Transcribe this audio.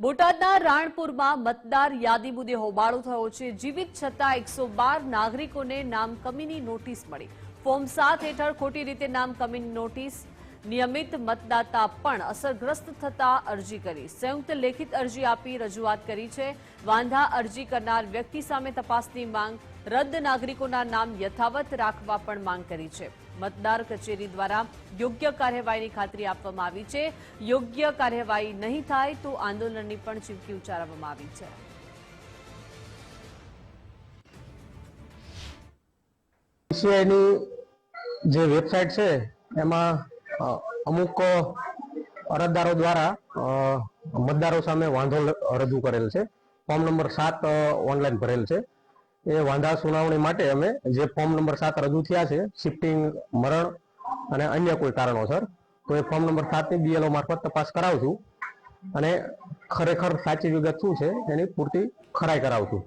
બોટાદના રાણપુરમાં મતદાર યાદી મુદ્દે હોબાળો થયો છે। જીવિત છતાં 112 નાગરિકોને નામ કમીની નોટિસ મળી। ફોર્મ 7 હેઠળ ખોટી રીતે નામ કમીની નોટિસ। નિયમિત મતદાતા પણ અસરગ્રસ્ત થતા અરજી કરી। સંયુક્ત લેખિત અરજી આપી રજૂઆત કરી છે। વાંધા અરજી કરનાર વ્યક્તિ સામે તપાસની માંગ, રદ નાગરિકોના નામ યથાવત રાખવા પણ માંગ કરી છે। મતદાર કચેરી દ્વારા યોગ્ય કાર્યવાહીની ખાતરી આપવામાં આવી છે। યોગ્ય કાર્યવાહી નહીં થાય તો આંદોલનની પણ ચીમકી ઉચ્ચારવામાં આવી છે। બીસીઆઈની જે વેબસાઇટ છે એમાં અમુક અરજદારો દ્વારા મતદારો સામે વાંધો રજૂ કરેલ છે। ફોર્મ નંબર 7 ઓનલાઈન ભરેલ છે। એ વાંધા સુનાવણી માટે અમે જે ફોર્મ નંબર 7 રજૂ થયા છે, શિફ્ટિંગ, મરણ અને અન્ય કોઈ કારણોસર, તો એ ફોર્મ નંબર 7 ની બીએલઓ મારફત તપાસ કરાવશું અને ખરેખર સાચી વિગત શું છે એની પૂરતી ખરાઈ કરાવશું।